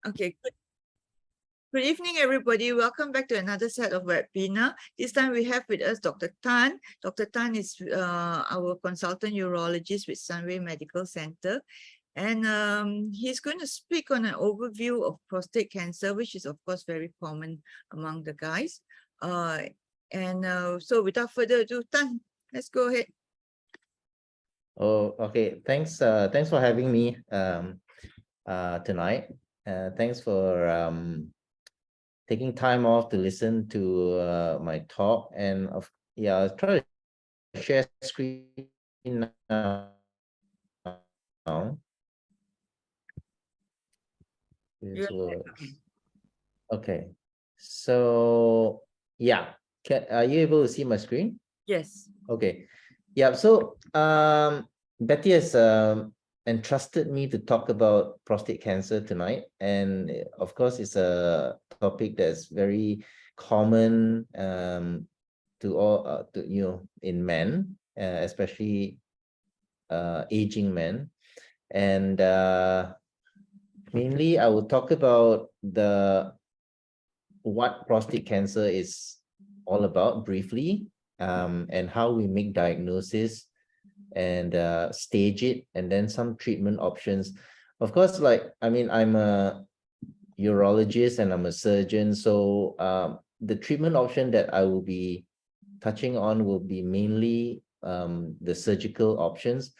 Okay, good evening, everybody. Welcome back to another set of webinar. This time we have with us Dr. Tan. Dr. Tan is our consultant urologist with Sunway Medical Center. And he's going to speak on an overview of prostate cancer, which is, of course, very common among the guys. So without further ado, Tan, let's go ahead. Oh, okay. Thanks for having me tonight. Thanks for taking time off to listen to my talk. And I'll try to share screen now. This works. Okay. So yeah, are you able to see my screen? Yes. Okay. Yeah. So Betty has entrusted me to talk about prostate cancer tonight, and of course, it's a topic that's very common to all in men, especially aging men, and mainly I will talk about what prostate cancer is all about briefly, and how we make diagnosis and stage it, and then some treatment options. Of course, I'm a urologist and I'm a surgeon, so the treatment option that I will be touching on will be mainly the surgical options.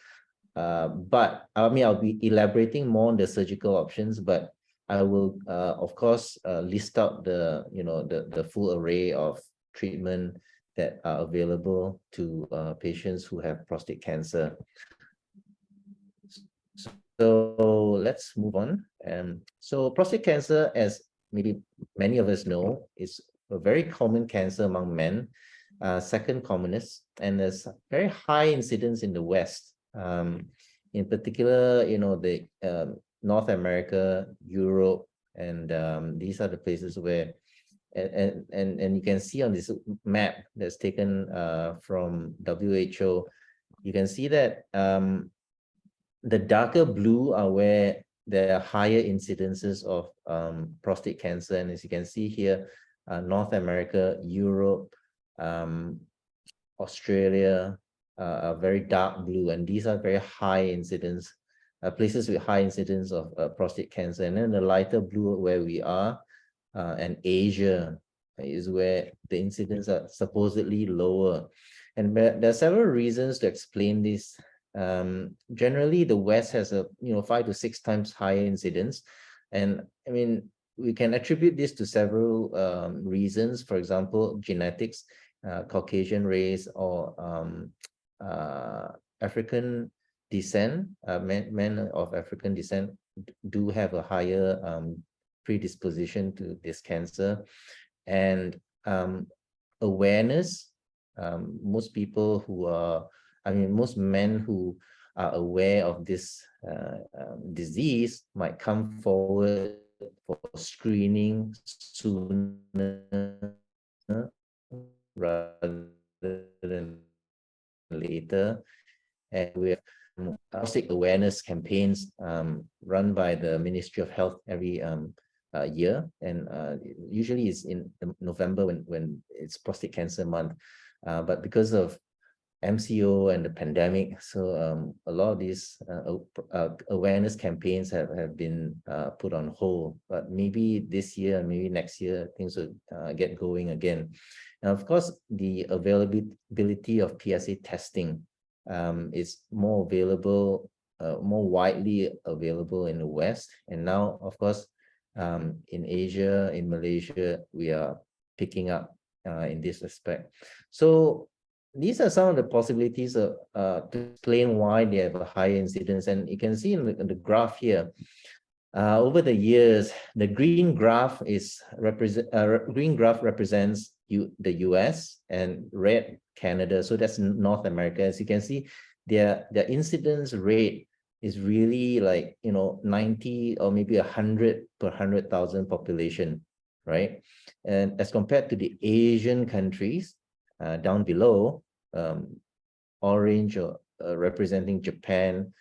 But I'll be elaborating more on the surgical options, but I will, of course, list out the full array of treatment that are available to patients who have prostate cancer. So let's move on. So prostate cancer, as maybe many of us know, is a very common cancer among men, second commonest, and there's very high incidence in the West. In particular, the North America, Europe, and these are the places where, and you can see on this map that's taken from WHO, you can see that the darker blue are where there are higher incidences of prostate cancer, and as you can see here, North America, Europe, Australia are very dark blue, and these are very high incidence places with high incidence of prostate cancer. And then the lighter blue where we are, and Asia is where the incidence are supposedly lower. And there are several reasons to explain this. Generally, the West has a 5 to 6 times higher incidence, and I mean we can attribute this to several reasons. For example, genetics, Caucasian race, or African descent. Men of African descent do have a higher predisposition to this cancer, and awareness. Most people who are, most men who are aware of this disease might come forward for screening sooner rather than later. And we have prostate awareness campaigns run by the Ministry of Health every year, and usually it's in November when it's prostate cancer month. But because of MCO and the pandemic, so a lot of these awareness campaigns have been put on hold. But maybe this year, maybe next year, things will get going again. And of course, the availability of PSA testing is more available, more widely available in the West. And now, of course, in Asia, in Malaysia, we are picking up in this respect. So these are some of the possibilities to explain why they have a higher incidence. And you can see in the graph here, over the years, the green graph represents the US, and red Canada. So that's North America. As you can see, their incidence rate is really 90 or maybe 100 per 100,000 population, right? And as compared to the Asian countries down below, orange representing Japan,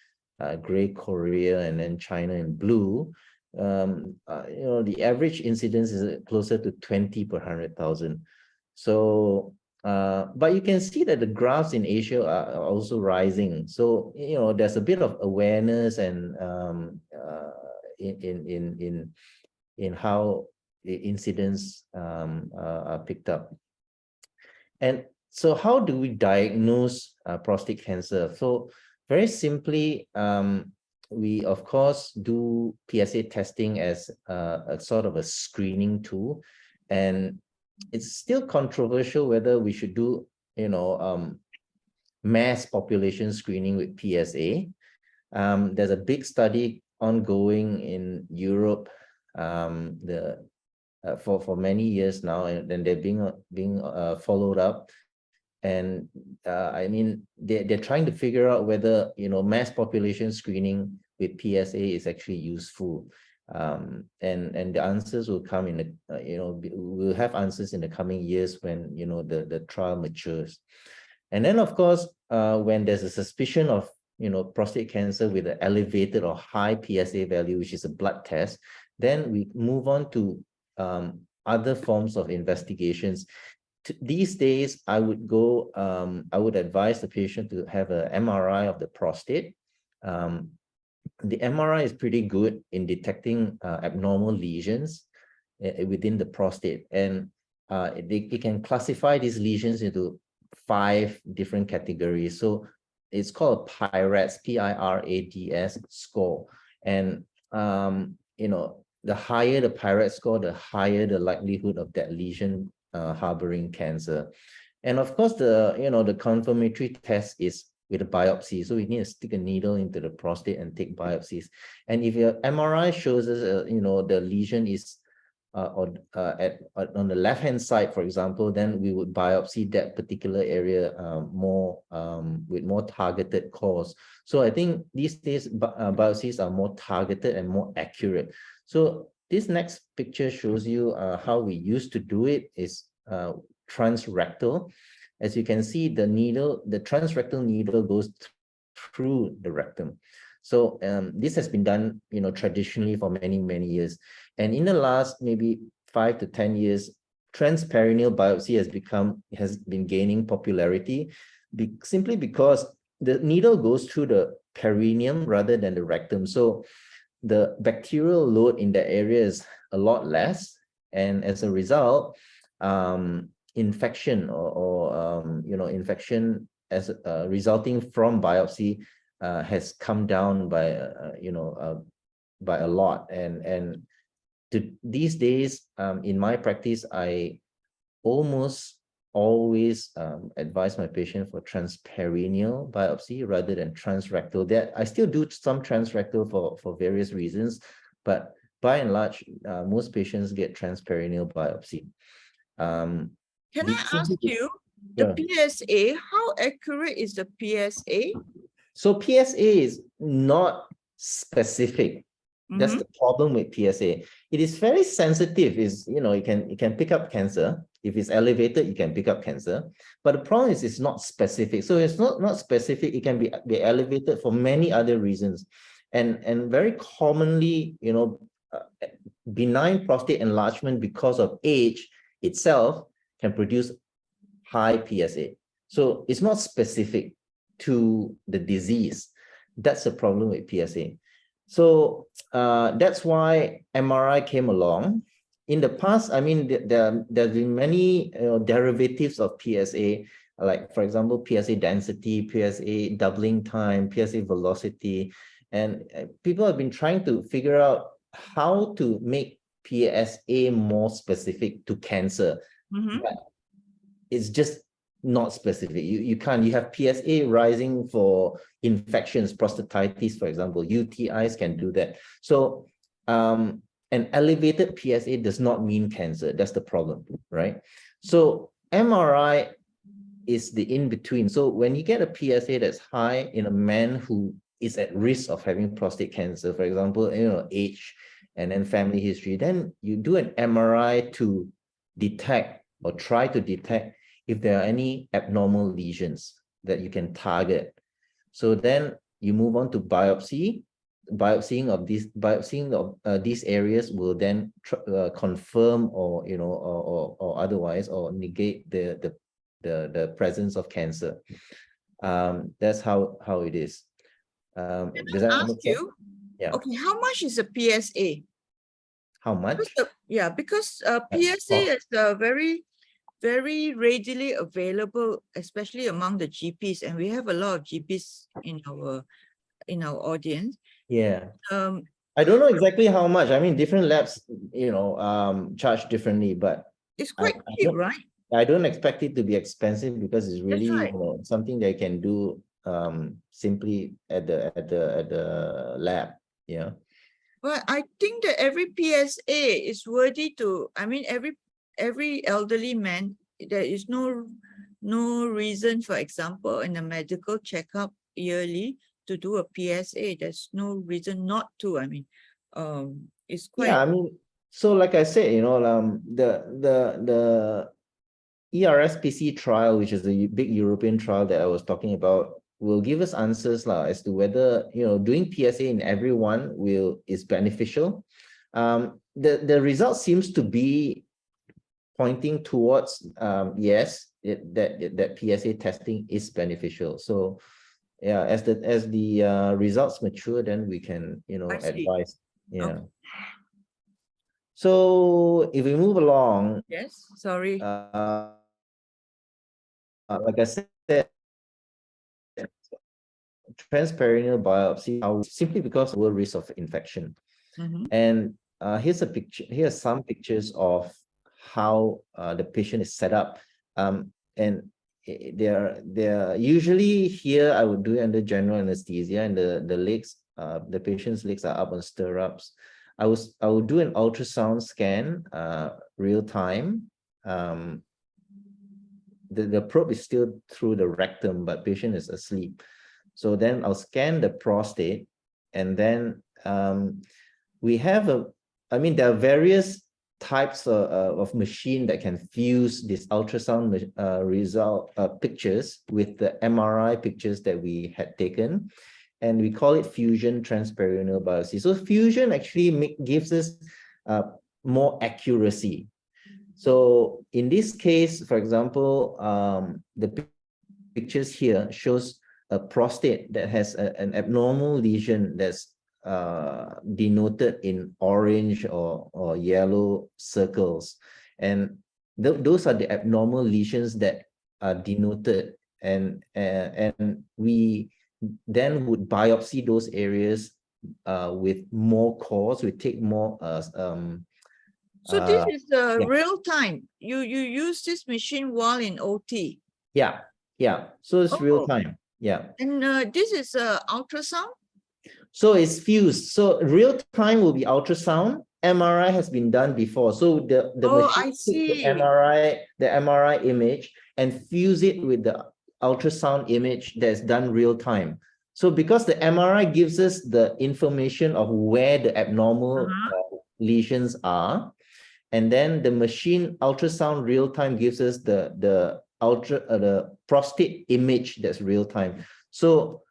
gray Korea, and then China in blue, the average incidence is closer to 20 per 100,000. So, but you can see that the graphs in Asia are also rising. So, there's a bit of awareness and in how the incidents are picked up. And so how do we diagnose prostate cancer? So very simply, we of course do PSA testing as a sort of a screening tool, and it's still controversial whether we should do mass population screening with PSA. There's a big study ongoing in Europe for many years now, and then they're being followed up. And I mean, they're trying to figure out whether mass population screening with PSA is actually useful. And the answers will come in the we'll have answers in the coming years when the trial matures. And then of course, when there's a suspicion of prostate cancer with an elevated or high PSA value, which is a blood test, then we move on to other forms of investigations. These days, I would advise the patient to have an MRI of the prostate. The MRI is pretty good in detecting abnormal lesions within the prostate, and it can classify these lesions into 5 different categories. So it's called a PIRADS, PIRADS score, and the higher the PIRADS score, the higher the likelihood of that lesion harboring cancer. And of course, the confirmatory test is with a biopsy. So we need to stick a needle into the prostate and take biopsies. And if your MRI shows us, the lesion is on the left-hand side, for example, then we would biopsy that particular area with more targeted cause. So I think these days biopsies are more targeted and more accurate. So this next picture shows you how we used to do it is transrectal. As you can see, the transrectal needle goes through the rectum. So this has been done, traditionally for many, many years. And in the last maybe 5 to 10 years, transperineal biopsy has been gaining popularity simply because the needle goes through the perineum rather than the rectum. So the bacterial load in that area is a lot less, and as a result, infection infection as resulting from biopsy has come down by a lot. And these days, in my practice, I almost always advise my patient for transperineal biopsy rather than transrectal. That I still do some transrectal for various reasons, but by and large, most patients get transperineal biopsy. Can I ask you, the PSA, how accurate is the PSA? So PSA is not specific. That's the problem with PSA. It is very sensitive. It can pick up cancer. If it's elevated, you can pick up cancer. But the problem is it's not specific. So it's not specific. It can be elevated for many other reasons. And very commonly, benign prostate enlargement because of age itself can produce high PSA. So it's not specific to the disease. That's the problem with PSA. So that's why MRI came along. In the past, I mean, there's been many derivatives of PSA, like, for example, PSA density, PSA doubling time, PSA velocity. And people have been trying to figure out how to make PSA more specific to cancer. But it's just not specific. You can't. You have PSA rising for infections, prostatitis, for example. UTIs can do that. So an elevated PSA does not mean cancer. That's the problem, right? So MRI is the in-between. So when you get a PSA that's high in a man who is at risk of having prostate cancer, for example, age and then family history, then you do an MRI to detect or try to detect if there are any abnormal lesions that you can target. So then you move on to biopsy. biopsying of these areas will then confirm, or or otherwise, or negate the presence of cancer. That's how it is. Can Does I that ask make sense? you? Yeah. Okay, how much is a PSA? How much? Because PSA Oh. is very readily available, especially among the GPs, and we have a lot of GPs in our audience. Yeah. Um, I don't know exactly how much. I mean, different labs, charge differently, but it's I, quite I cheap, don't right? I don't expect it to be expensive, because it's That's really, right. something they can do simply at the lab. Yeah. But I think that every PSA is worthy to. I mean, every elderly man, there is no reason, for example, in a medical checkup yearly to do a PSA. There's no reason not to. I mean, it's Yeah, quite. I mean, so like I said, the ERSPC trial, which is a big European trial that I was talking about, will give us answers as to whether doing PSA in everyone is beneficial. The result seems to be pointing towards yes, that PSA testing is beneficial. So yeah, as the results mature, then we can I see. advise. Yeah. Okay. So if we move along, Yes. Sorry. like I said, transperineal biopsy simply because of lower risk of infection. Mhm. And here's a picture. Here are some pictures of how the patient is set up. And they're usually here. I would do it under general anesthesia, and the legs, the patient's legs are up on stirrups. I would do an ultrasound scan, real time. The probe is still through the rectum, but patient is asleep. So then I'll scan the prostate, and then we have there are various types of machine that can fuse this ultrasound result pictures with the MRI pictures that we had taken, and we call it fusion transperineal biopsy. So fusion actually gives us more accuracy. So in this case, for example, the pictures here shows a prostate that has an abnormal lesion that's denoted in orange or yellow circles, and those are the abnormal lesions that are denoted, and we then would biopsy those areas with more cores. We take more So this is yeah. real time. You use this machine while in OT. Yeah, so it's real Oh. time. Yeah. And this is ultrasound? So it's fused. So real time will be ultrasound. MRI has been done before. So the Oh, machine I takes the see. MRI image and fuse it with the ultrasound image that's done real time. So because the MRI gives us the information of where the abnormal lesions are, and then the machine ultrasound real time gives us the prostate image that's real time. So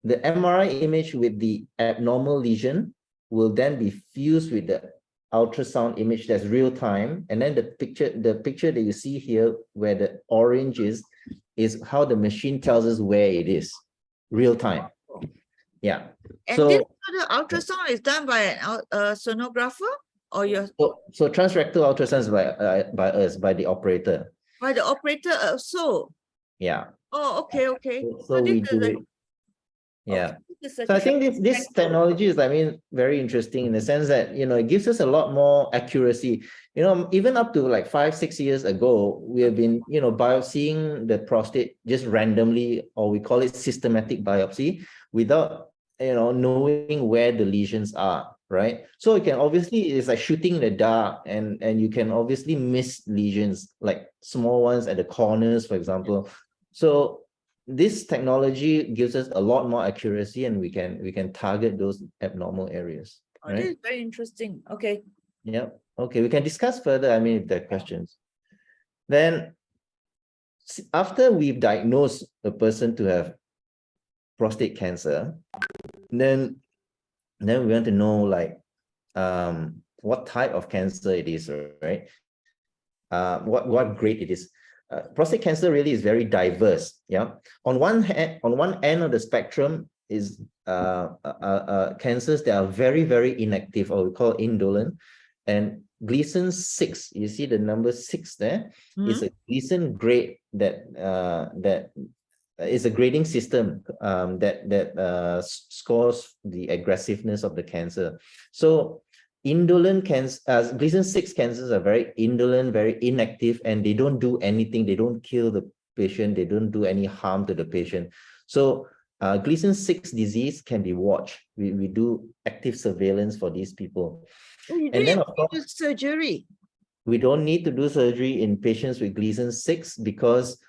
the MRI image with the abnormal lesion will then be fused with the ultrasound image that's real time, and then the picture that you see here where the orange is how the machine tells us where it is, real time. Yeah. And so this other ultrasound is done by a sonographer, or so transrectal ultrasound is by us, by the operator. by the operator also? Yeah. Oh, okay. So this we is do like, it. Yeah. this is So I a think this technology is, very interesting in the sense that, it gives us a lot more accuracy. Even up to like 5-6 years ago, we have been, biopsying the prostate just randomly, or we call it systematic biopsy, without, knowing where the lesions are, right? So it can obviously, it's like shooting in the dark, and you can obviously miss lesions, like small ones at the corners, for example. So this technology gives us a lot more accuracy, and we can target those abnormal areas. Oh, this is very interesting. Okay. Yeah. Okay, we can discuss further, if there are questions. Then after we've diagnosed a person to have prostate cancer, then Then we want to know like what type of cancer it is, right? What grade it is. Prostate cancer really is very diverse. Yeah. On one end of the spectrum is cancers that are very, very inactive, or we call indolent. And Gleason 6, you see the number 6 there, is a Gleason grade that is a grading system that scores the aggressiveness of the cancer. So indolent cancer, Gleason 6 cancers are very indolent, very inactive, and they don't do anything. They don't kill the patient. They don't do any harm to the patient. So Gleason 6 disease can be watched. We do active surveillance for these people. And then, of course, surgery. We don't need to do surgery in patients with Gleason 6 because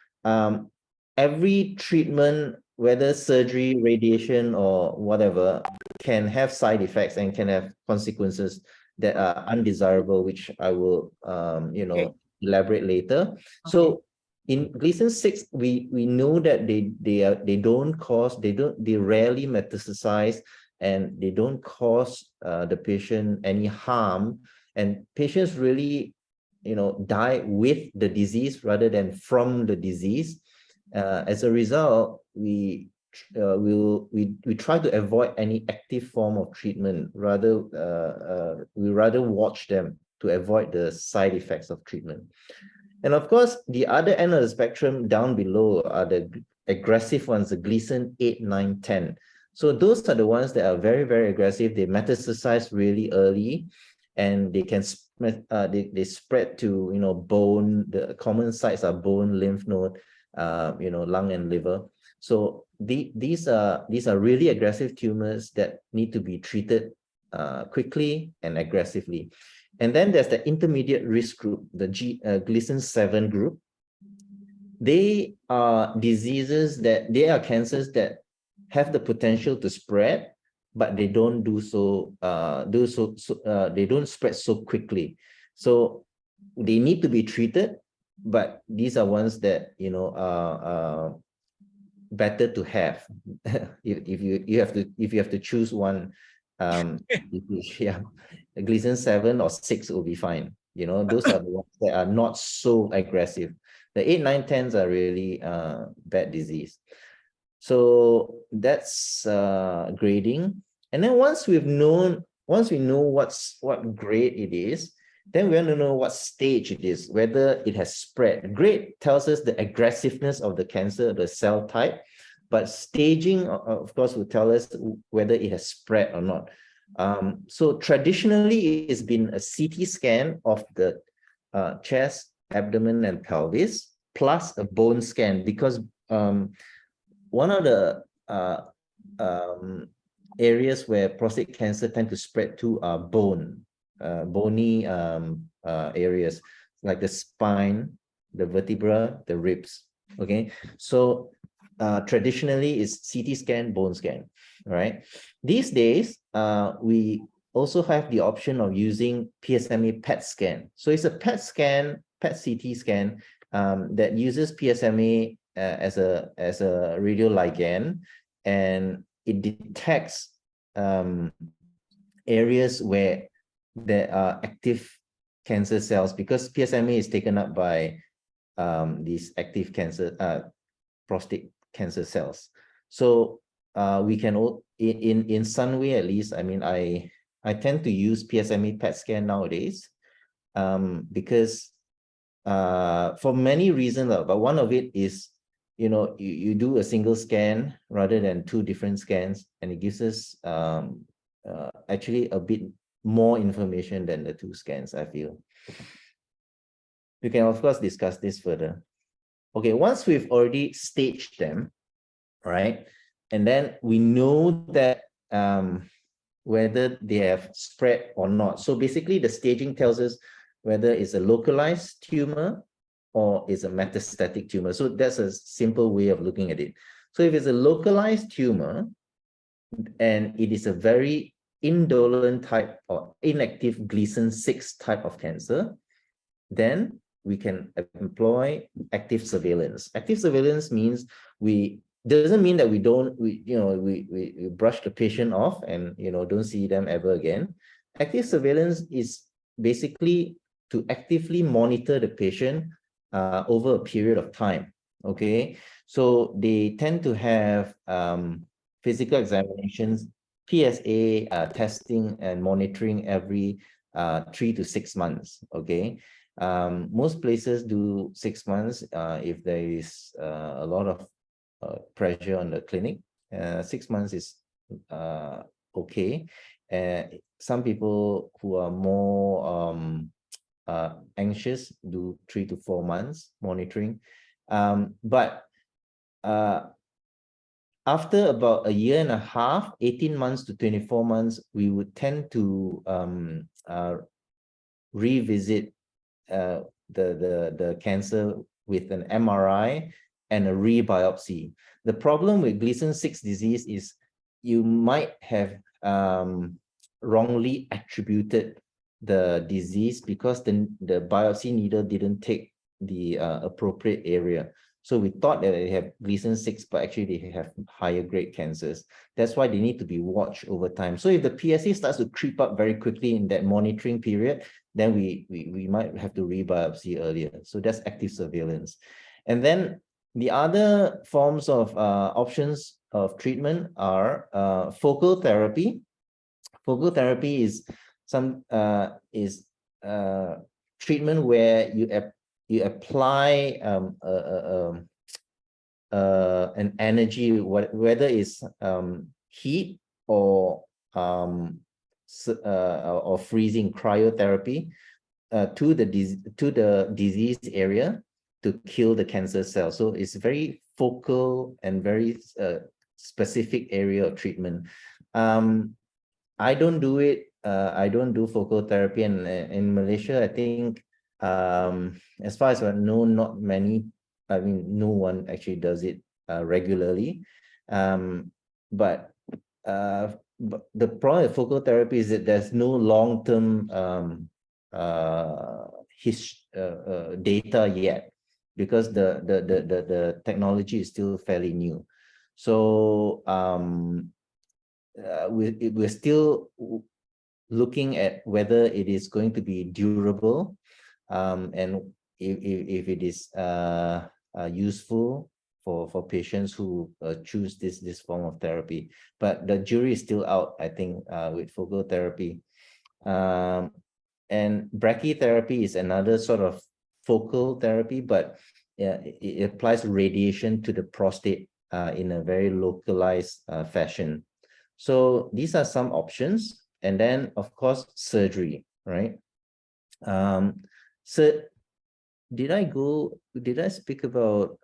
every treatment, whether surgery, radiation, or whatever, can have side effects and can have consequences that are undesirable, which I will elaborate later. Okay. So in Gleason 6, we know that they rarely metastasize, and they don't cause the patient any harm, and patients really die with the disease rather than from the disease. As a result, we try to avoid any active form of treatment. We rather watch them to avoid the side effects of treatment. And of course, the other end of the spectrum down below are the aggressive ones, the Gleason 8, 9, 10. So those are the ones that are very, very aggressive. They metastasize really early, and they can they spread to bone. The common sites are bone, lymph node, lung and liver. So these are really aggressive tumors that need to be treated quickly and aggressively. And then there's the intermediate risk group, the Gleason 7 group. They are cancers that have the potential to spread, but they don't do so. They don't spread so quickly. So they need to be treated, but these are ones that are better to have. if you have to choose one, yeah, Gleason 7 or 6 will be fine. Those are the ones that are not so aggressive. The 8, 9, 10s are really bad disease. So that's grading. And then once we know what grade it is, then we want to know what stage it is, whether it has spread. Grade tells us the aggressiveness of the cancer, the cell type, but staging, of course, will tell us whether it has spread or not. So traditionally, it's been a CT scan of the chest, abdomen, and pelvis, plus a bone scan, because one of the areas where prostate cancer tend to spread to are bony areas, like the spine, the vertebra, the ribs. Okay, so traditionally it's CT scan, bone scan, right? These days, we also have the option of using PSMA PET scan. So it's a PET CT scan that uses PSMA as a radioligand, and it detects areas where there are active cancer cells, because PSMA is taken up by these active prostate cancer cells. So we can, in some way at least, I tend to use PSMA PET scan nowadays because for many reasons, but one of it is, you do a single scan rather than 2 different scans, and it gives us actually a bit more information than the 2 scans, I feel. We can, of course, discuss this further. Okay, once we've already staged them, right, and then we know that whether they have spread or not. So basically, the staging tells us whether it's a localized tumor or it's a metastatic tumor. So that's a simple way of looking at it. So if it's a localized tumor and it is a very indolent type or inactive Gleason 6 type of cancer, then we can employ active surveillance. Active surveillance means we doesn't mean that we brush the patient off and don't see them ever again. Active surveillance is basically to actively monitor the patient over a period of time. Okay, so they tend to have physical examinations, PSA testing and monitoring every 3 to 6 months. Okay, most places do 6 months if there is a lot of pressure on the clinic. 6 months is okay. Some people who are more anxious do 3 to 4 months monitoring. But after about a year and a half, 18 months to 24 months, we would tend to revisit the cancer with an MRI and a rebiopsy. The problem with Gleason 6 disease is you might have wrongly attributed the disease because the biopsy needle didn't take the appropriate area. So we thought that they have Gleason 6, but actually they have higher grade cancers. That's why they need to be watched over time. So if the PSA starts to creep up very quickly in that monitoring period, then we might have to rebiopsy earlier. So that's active surveillance. And then the other forms of options of treatment are focal therapy. Focal therapy is treatment where you apply an energy, whether it's heat or freezing, cryotherapy, to the disease area to kill the cancer cell. So it's very focal and very specific area of treatment. I don't do it. I don't do focal therapy, and in Malaysia, I think, as far as I know, not many. I mean, no one actually does it regularly. But the problem with focal therapy is that there's no long-term data yet, because the technology is still fairly new. So we're still looking at whether it is going to be durable, and if it is useful for patients who choose this form of therapy. But the jury is still out, I think, with focal therapy. And brachytherapy is another sort of focal therapy, but it applies radiation to the prostate in a very localized fashion. So these are some options. And then, of course, surgery, right? So did I speak about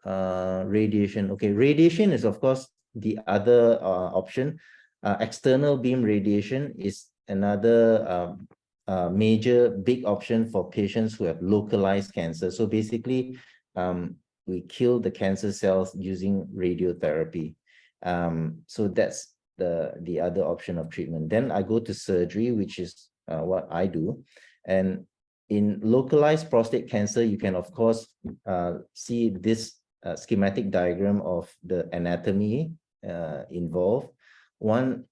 radiation? Okay, radiation is, of course, the other option. External beam radiation is another major big option for patients who have localized cancer. So basically, we kill the cancer cells using radiotherapy. So that's the other option of treatment. Then I go to surgery, which is what I do. And in localized prostate cancer, you can, of course, see this schematic diagram of the anatomy involved. One,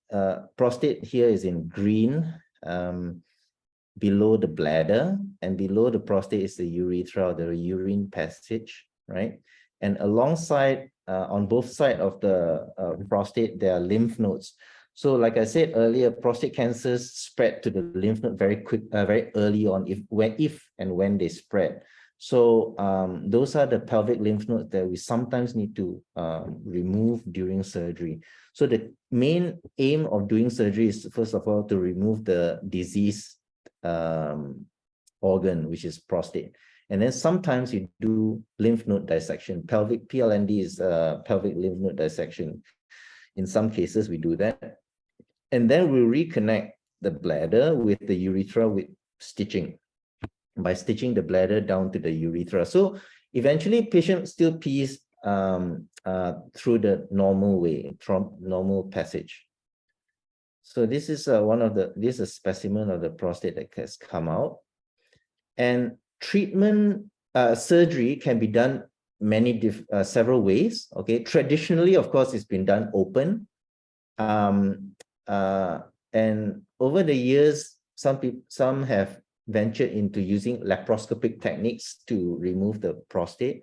prostate here is in green, below the bladder, and below the prostate is the urethra, the urine passage, right? And alongside, on both sides of the prostate, there are lymph nodes. So like I said earlier, prostate cancers spread to the lymph node very early on, if and when they spread. So those are the pelvic lymph nodes that we sometimes need to remove during surgery. So the main aim of doing surgery is, first of all, to remove the disease organ, which is prostate. And then sometimes you do lymph node dissection. Pelvic PLND is pelvic lymph node dissection. In some cases, we do that. And then we reconnect the bladder with the urethra with stitching, by stitching the bladder down to the urethra. So eventually, patient still pees through the normal way, from normal passage. So this is this is a specimen of the prostate that has come out. And treatment, surgery can be done several ways. Okay, traditionally, of course, it's been done open, and over the years, some have ventured into using laparoscopic techniques to remove the prostate.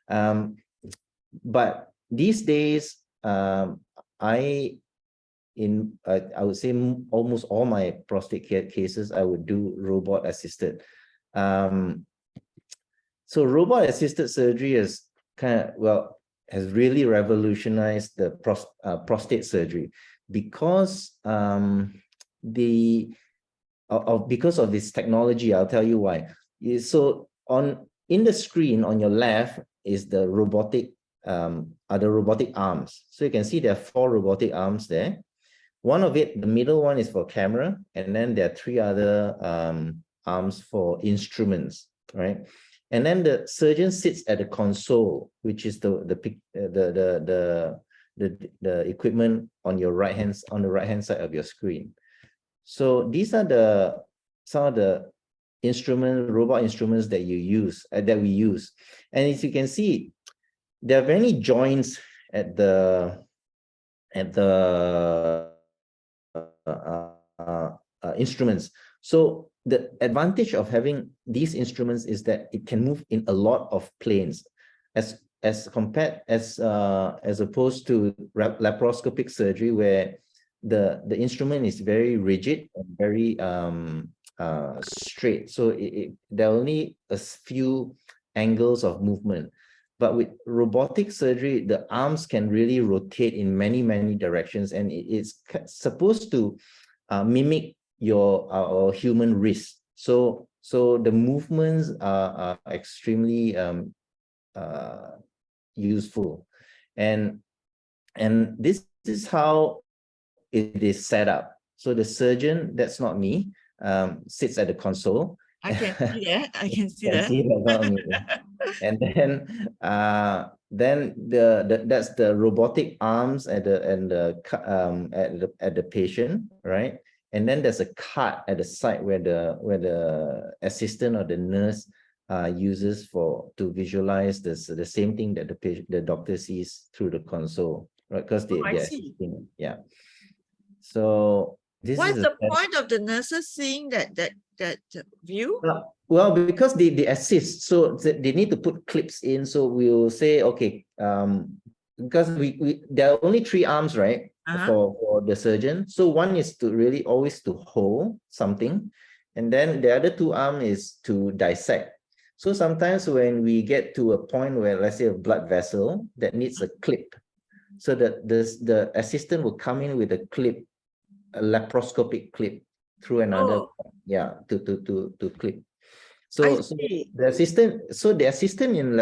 But these days, I would say almost all my prostate cases, I would do robot assisted. So robot assisted surgery is has really revolutionized the prostate surgery because because of this technology. I'll tell you why. So in the screen on your left is the robotic arms. So you can see there are 4 robotic arms there. One of it, the middle one, is for camera, and then there are 3 other arms for instruments, right? And then the surgeon sits at the console, which is the equipment on the right hand side of your screen. So these are some of the robot instruments that we use. And as you can see, there are many joints at the instruments. So the advantage of having these instruments is that it can move in a lot of planes, as opposed to laparoscopic surgery, where the instrument is very rigid and very straight. So there are only a few angles of movement. But with robotic surgery, the arms can really rotate in many directions, and it's supposed to mimic our human wrist. So the movements are extremely useful, and this is how it is set up. So the surgeon, that's not me, sits at the console. I can see that. I can see that. And then that's the robotic arms at the patient, right? And then there's a cart at the side where the assistant or the nurse uses to visualize the same thing that the doctor sees through the console, right? Because they're assisting. Yeah. So what's the point of the nurses seeing that view? Well, because they assist, so they need to put clips in. So we'll say, okay, because there are only 3 arms, right? For the surgeon. So one is to really always to hold something, and then the other 2 arms is to dissect. So sometimes when we get to a point where, let's say, a blood vessel that needs a clip, so that the assistant will come in with a clip, a laparoscopic clip through another, to clip. So the assistant in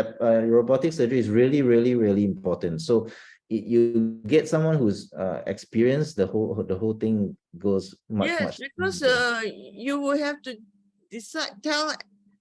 robotic surgery is really important. So you get someone who's experienced, the whole thing goes much. Yes, because you will have to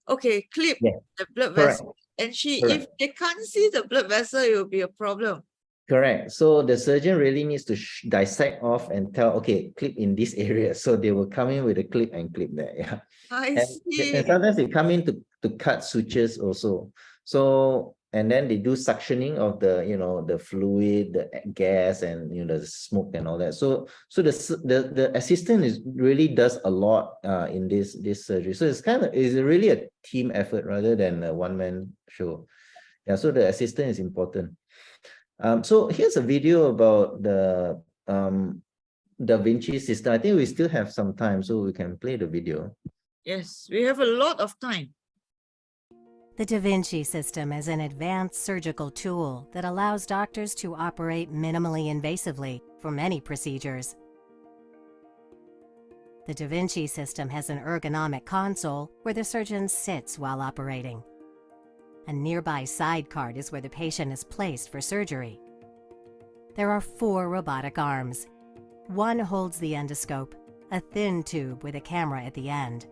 clip the blood vessel, and if they can't see the blood vessel, it will be a problem. Correct. So the surgeon really needs to dissect off and tell, okay, clip in this area. So they will come in with a clip and clip there. Yeah. I see. And sometimes they come in to cut sutures also. So, and then they do suctioning of the fluid, the gas, and the smoke and all that. So the assistant really does a lot in this surgery. So it's really a team effort rather than a one-man show. Yeah. So the assistant is important. So here's a video about the Da Vinci system. I think we still have some time, so we can play the video. Yes, we have a lot of time. The Da Vinci system is an advanced surgical tool that allows doctors to operate minimally invasively for many procedures. The Da Vinci system has an ergonomic console where the surgeon sits while operating. A nearby side cart is where the patient is placed for surgery. There are 4 robotic arms. One holds the endoscope, a thin tube with a camera at the end.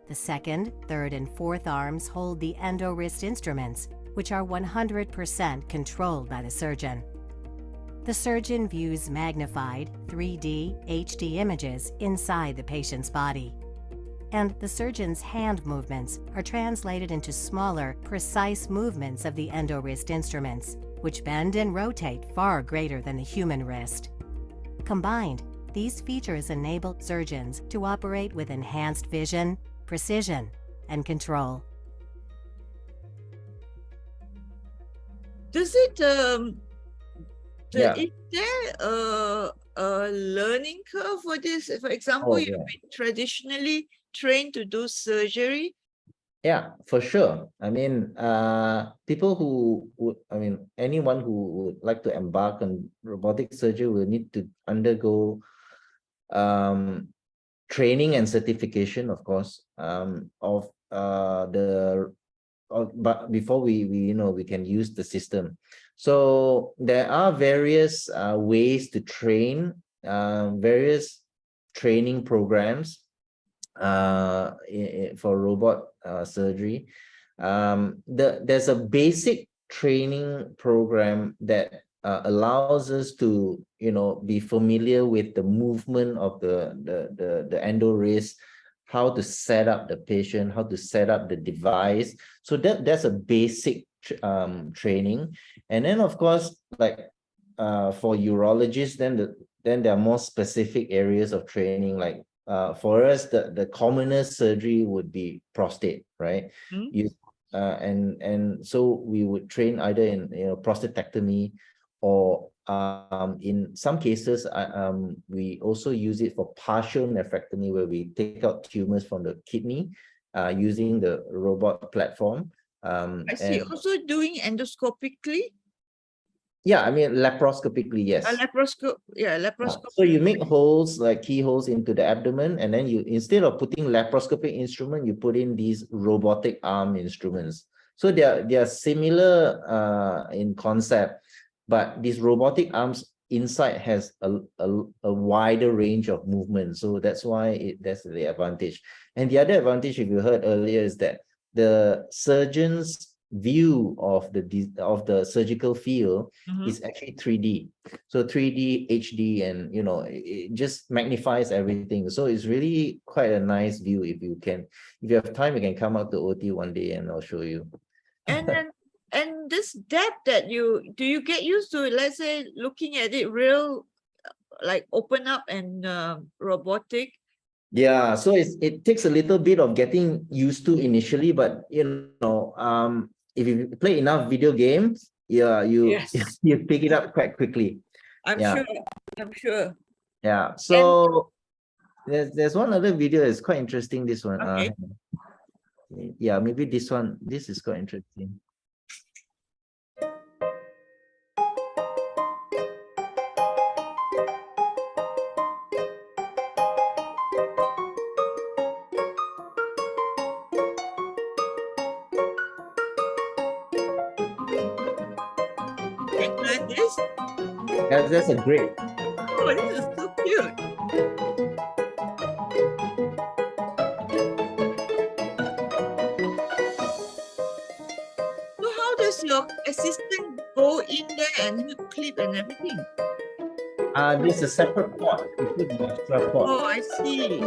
The second, third, and fourth arms hold the endo-wrist instruments, which are 100% controlled by the surgeon. The surgeon views magnified 3D, HD images inside the patient's body. and the surgeon's hand movements are translated into smaller, precise movements of the endo-wrist instruments, which bend and rotate far greater than the human wrist. Combined, these features enable surgeons to operate with enhanced vision, precision, and control. Does it Yeah. is there a learning curve for this? For example, Oh, you've yeah. been traditionally trained to do surgery. Yeah, for sure. I mean, people who would, anyone who would like to embark on robotic surgery will need to undergo training and certification, of course, but before we can use the system. So there are various ways to train, various training programs for robot surgery. There's a basic training program that allows us to be familiar with the movement of the endo wrist, how to set up the patient, how to set up the device. So that's a basic training. And then of course, like for urologists, then there are more specific areas of training. Like for us, the commonest surgery would be prostate, right? And so we would train either in prostatectomy, or in some cases we also use it for partial nephrectomy, where we take out tumors from the kidney using the robot platform. I see. Also doing endoscopically. Yeah, I mean laparoscopically, yes. Laparoscope, yeah, laparoscopy. So you make holes, like keyholes into the abdomen, and then you, instead of putting laparoscopic instrument, you put in these robotic arm instruments. So they are similar in concept, but these robotic arms inside has a wider range of movement. So that's why that's the advantage. And the other advantage, if you heard earlier, is that the surgeon's view of the surgical field is actually 3D. So 3D, HD, and it just magnifies everything. So it's really quite a nice view. If you have time, you can come out to OT one day and I'll show you. And then, and this depth that do you get used to, let's say, looking at it real, like open up and robotic? Yeah, so it takes a little bit of getting used to initially, but if you play enough video games, you pick it up quite quickly. I'm sure. Yeah. So there's one other video that's quite interesting. This one. Okay. Yeah, maybe this one. This is quite interesting. Like this? That's a great. Oh, this is so cute. So how does your assistant go in there and help clip and everything? This is a separate port. You put an extra port. Oh, I see.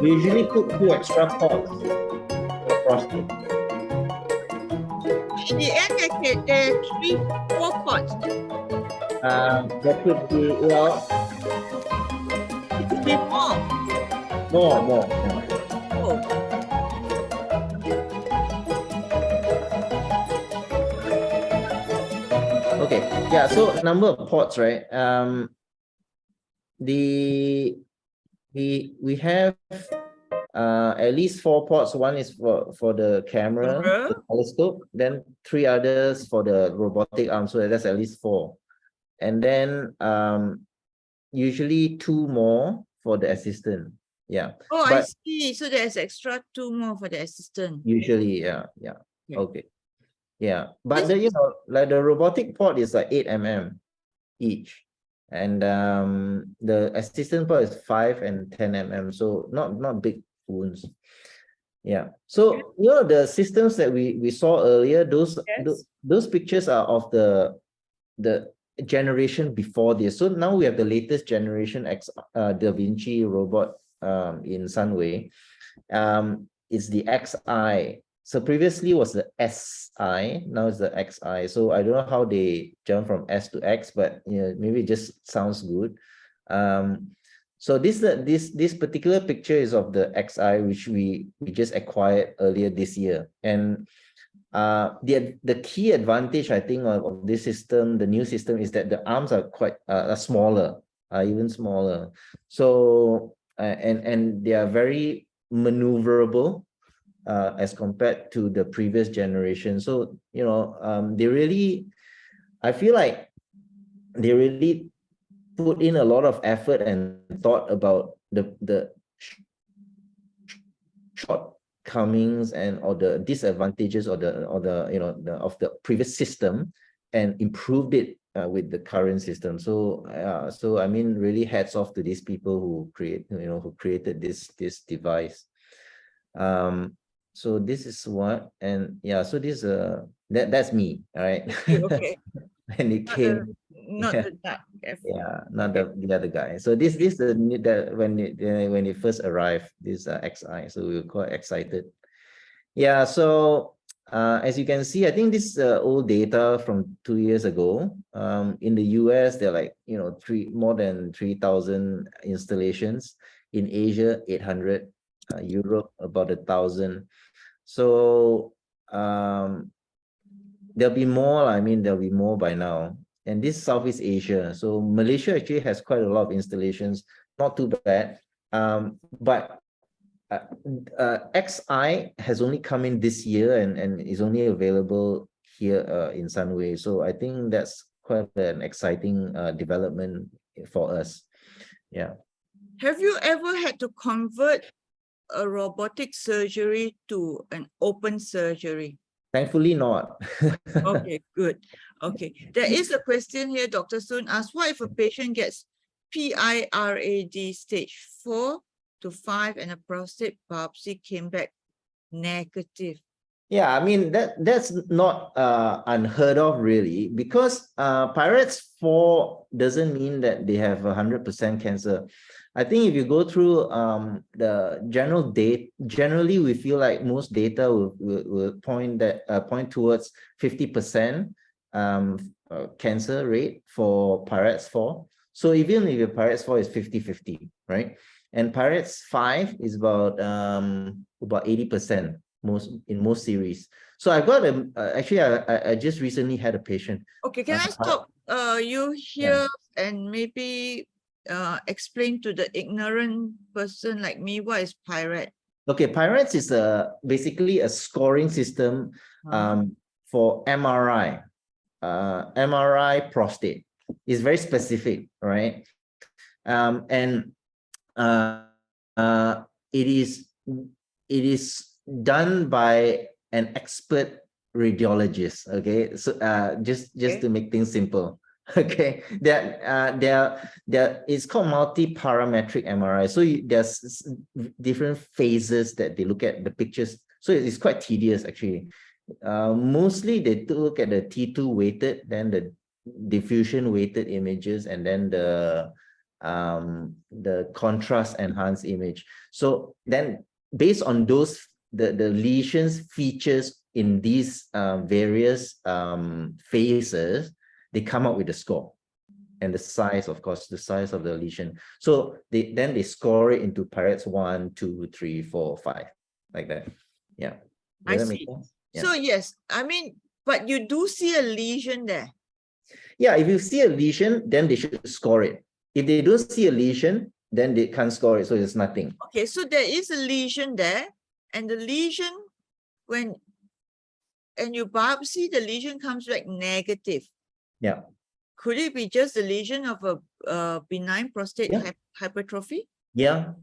We usually put 2 extra ports for prostate. In the end, there are 4 pots. That could be, well, It could be more. more. Oh. Okay, yeah, so number of ports, right? We have at least 4 ports. One is for the camera, the telescope, then 3 others for the robotic arm, so that's at least 4. And then usually 2 more for the assistant. Yeah. Oh, I see. So there's extra 2 more for the assistant. Usually, yeah. Yeah. Okay. Yeah, but like the robotic port is like 8 mm each, and the assistant port is 5 and 10 mm, so not big wounds. Yeah. So the systems that we saw earlier, those pictures are of the generation before this. So now we have the latest generation Da Vinci robot in Sunway. It's the XI. So previously was the SI, now it's the XI. So I don't know how they jump from S to X, but maybe it just sounds good. So this particular picture is of the XI, which we just acquired earlier this year. And the key advantage, I think, of this system, the new system, is that the arms are quite smaller, even smaller. So and they are very maneuverable as compared to the previous generation. So they really, I feel like they really put in a lot of effort and thought about the shortcomings or the disadvantages of the previous system, and improved it with the current system. So I mean, really hats off to these people who created this device. So this is what, and so this that's me, all right. Okay. And it came. Not the duck. Not the other guy. So this when it first arrived, this XI. So we were quite excited. Yeah. So as you can see, I think this old data from 2 years ago. In the US, there are like more than 3,000 installations. In Asia, 800. Europe, about 1,000. So there'll be more. I mean, there'll be more by now. And this is Southeast Asia. So Malaysia actually has quite a lot of installations. Not too bad. But XI has only come in this year and is only available here in Sunway. So I think that's quite an exciting development for us. Yeah. Have you ever had to convert a robotic surgery to an open surgery? Thankfully not. Okay, good. Okay. There is a question here, Dr. Soon asked, what if a patient gets PIRAD stage 4 to 5 and a prostate biopsy came back negative? Yeah, I mean, that's not unheard of, really, because PIRADS 4 doesn't mean that they have 100% cancer. I think if you go through the general data, generally we feel like most data will point towards 50% cancer rate for PIRADS 4. So even if your PIRADS 4 is 50-50, right? And PIRADS 5 is about 80% in most series. So I've got actually I just recently had a patient. Okay, can I stop you here and maybe explain to the ignorant person like me what is PIRAD? Okay, PIRADS is basically a scoring system for MRI. MRI prostate is very specific, right? And it is done by an expert radiologist. Okay, so just to make things simple. Okay, it's called multi-parametric MRI. So there's different phases that they look at the pictures. So it's quite tedious, actually. Mostly they look at the T2 weighted, then the diffusion weighted images, and then the contrast enhanced image. So then based on those, the lesions features in these various phases, they come up with the score and the size, of course, the size of the lesion. So they score it into PIRADS 1, 2, 3, 4, 5, like that. Yeah. I see. Yeah. So yes, I mean, but you do see a lesion there. Yeah, if you see a lesion, then they should score it. If they don't see a lesion, then they can't score it. So it's nothing. Okay, so there is a lesion there, and the lesion, when you biopsy, the lesion comes back negative. Yeah. Could it be just the lesion of a benign prostate hypertrophy? Yeah.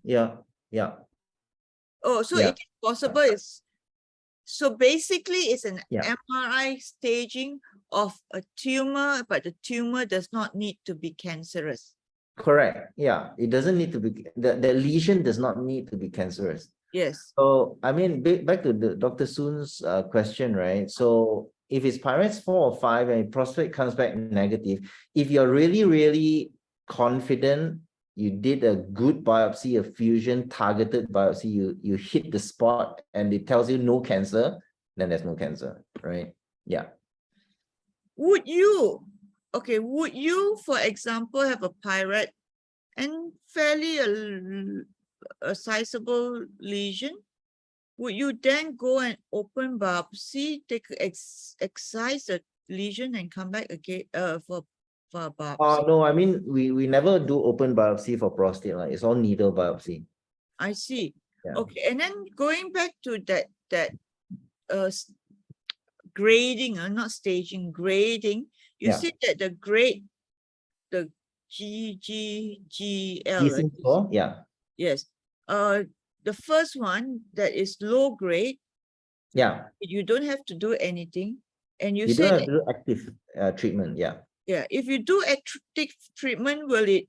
Oh, so it is possible. So basically, it's an MRI staging of a tumor, but the tumor does not need to be cancerous. Correct. Yeah, it doesn't need to be, the lesion does not need to be cancerous. Yes. So I mean, back to the Dr. Soon's question, right? So if it's Pyrex 4 or 5 and prostate comes back negative, if you're really, really confident, you did a good biopsy, a fusion targeted biopsy, you hit the spot and it tells you no cancer, then there's no cancer, right? Yeah. Would you, for example, have a pyrite and fairly a sizable lesion? Would you then go and open biopsy, excise the lesion and come back again for biopsy? No, I mean, we never do open biopsy for prostate, like it's all needle biopsy. I see. Yeah. Okay, and then going back to that grading, not staging, grading, you Yeah. said that the grade, the GGGL, right? Decent score, yeah. Yes. The first one that is low grade, Yeah. you don't have to do anything. And you You don't said have to do active treatment, yeah. yeah, if you do active treatment, will it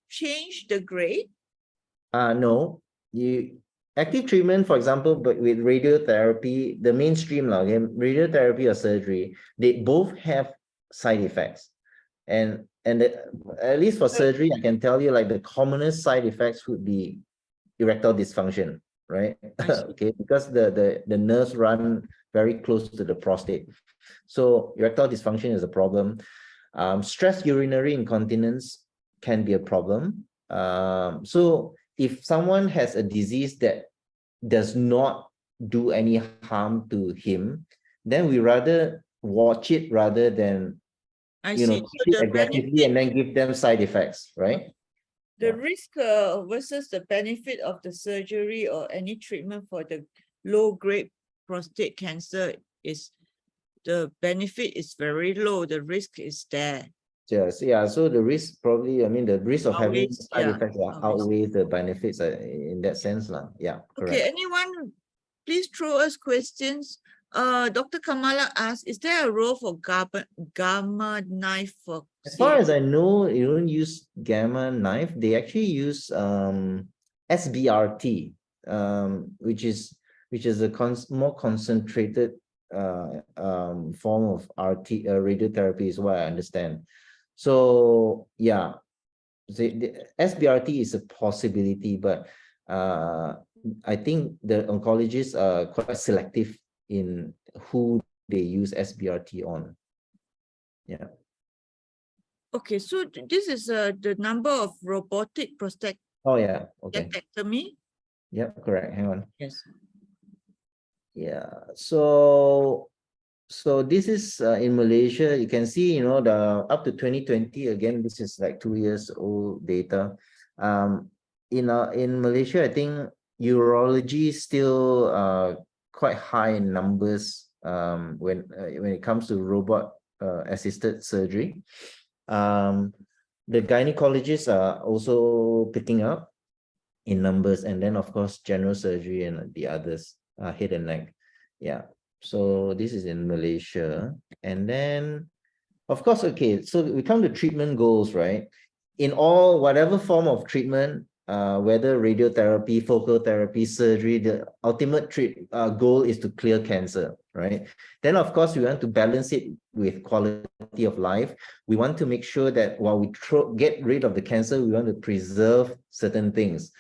change the grade? No. Active treatment, for example, but with radiotherapy, the mainstream okay, radiotherapy or surgery, they both have side effects. And at least for surgery, I can tell you like the commonest side effects would be erectile dysfunction, right? Okay, because the nerves run very close to the prostate. So erectile dysfunction is a problem. Stress urinary incontinence can be a problem. So if someone has a disease that does not do any harm to him, then we rather watch it rather than treat it aggressively and then give them side effects, right? The risk versus the benefit of the surgery or any treatment for the low-grade prostate cancer is the benefit is very low. The risk is there. Yes, yeah. So the risk probably, I mean, the risk of having side effects outweighs the benefits in that sense, yeah. Correct. Okay, anyone, please throw us questions. Dr. Kamala asked, is there a role for gamma knife for? As far as I know, you don't use gamma knife. They actually use SBRT, which is a more concentrated form of radiotherapy, is what I understand. So yeah, the SBRT is a possibility, but I think the oncologists are quite selective in who they use SBRT on. Yeah. Okay, so this is the number of robotic prostatectomy. Oh yeah. Okay. Yep. Correct. Hang on. Yes. Yeah. So this is in Malaysia. You can see, the up to 2020. Again, this is like 2 years old data. In Malaysia, I think urology is still quite high in numbers when it comes to robot assisted surgery. The gynecologists are also picking up in numbers, and then of course general surgery and the others, head and neck. Yeah. So this is in Malaysia. And then, of course, okay, so we come to treatment goals, right? In whatever form of treatment, whether radiotherapy, focal therapy, surgery, the ultimate goal is to clear cancer, right? Then, of course, we want to balance it with quality of life. We want to make sure that while we get rid of the cancer, we want to preserve certain things.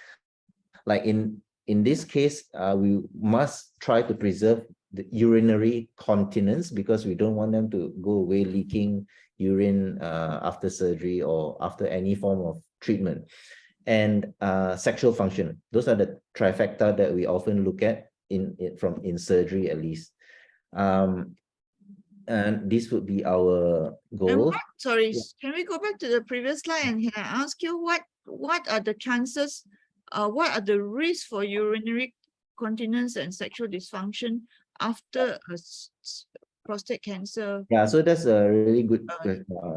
Like in this case, we must try to preserve the urinary continence, because we don't want them to go away leaking urine after surgery or after any form of treatment. And sexual function. Those are the trifecta that we often look at in surgery, at least. And this would be our goal. Sorry, can we go back to the previous slide and can I ask you what are the chances, what are the risks for urinary continence and sexual dysfunction after a prostate cancer? Yeah, so that's a really good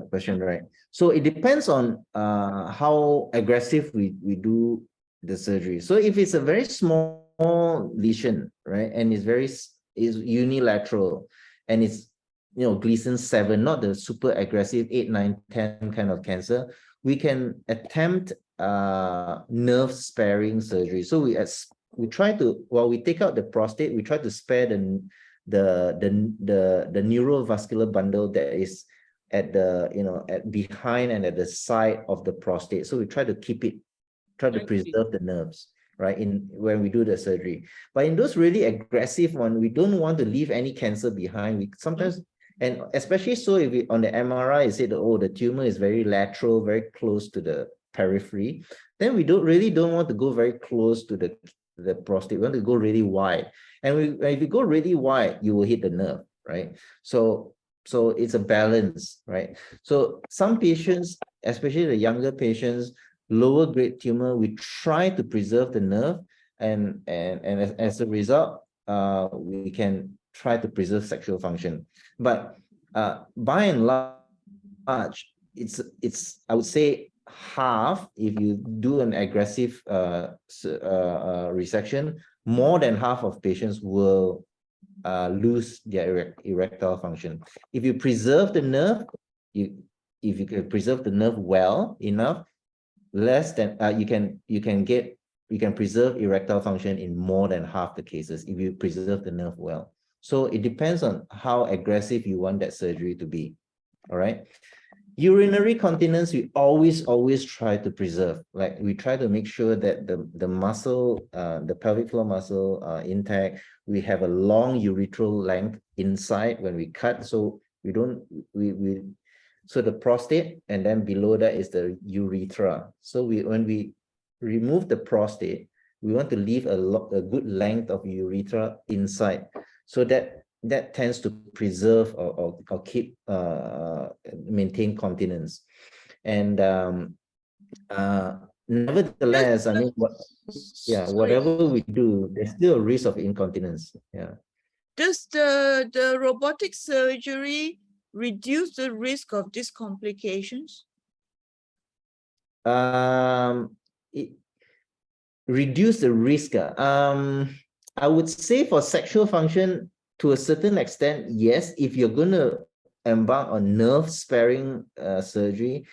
question, right? So it depends on how aggressive we do the surgery. So if it's a very small lesion, right, and is unilateral, and it's Gleason 7, not the super aggressive 8, 9, 10 kind of cancer, we can attempt nerve sparing surgery. So we try to, while we take out the prostate, we try to spare the neurovascular bundle that is at the, at behind and at the side of the prostate. So we try to keep it, try to preserve the nerves, right, in when we do the surgery. But in those really aggressive one, we don't want to leave any cancer behind. We sometimes, and especially so if we, on the MRI, you say that, oh, the tumor is very lateral, very close to the periphery, then we don't want to go very close to the prostate. We want to go really wide. And if you go really wide, you will hit the nerve, right? So it's a balance, right? So some patients, especially the younger patients, lower grade tumor, we try to preserve the nerve, and as a result, we can try to preserve sexual function. But by and large, it's I would say half. If you do an aggressive resection, more than half of patients will lose their erectile function. If you preserve the nerve, if you can preserve the nerve well enough, less than you can preserve erectile function in more than half the cases if you preserve the nerve well. So it depends on how aggressive you want that surgery to be. All right. Urinary continence, we always try to preserve. Like we try to make sure that the muscle, the pelvic floor muscle, intact. We have a long urethral length inside when we cut, so so the prostate, and then below that is the urethra. So when we remove the prostate, we want to leave a good length of urethra inside, so that tends to preserve or keep maintain continence. And nevertheless, I mean, whatever we do, there's still a risk of incontinence. Yeah. Does the robotic surgery reduce the risk of these complications? It reduce the risk. I would say for sexual function, to a certain extent, yes. If you're going to embark on nerve sparing surgery,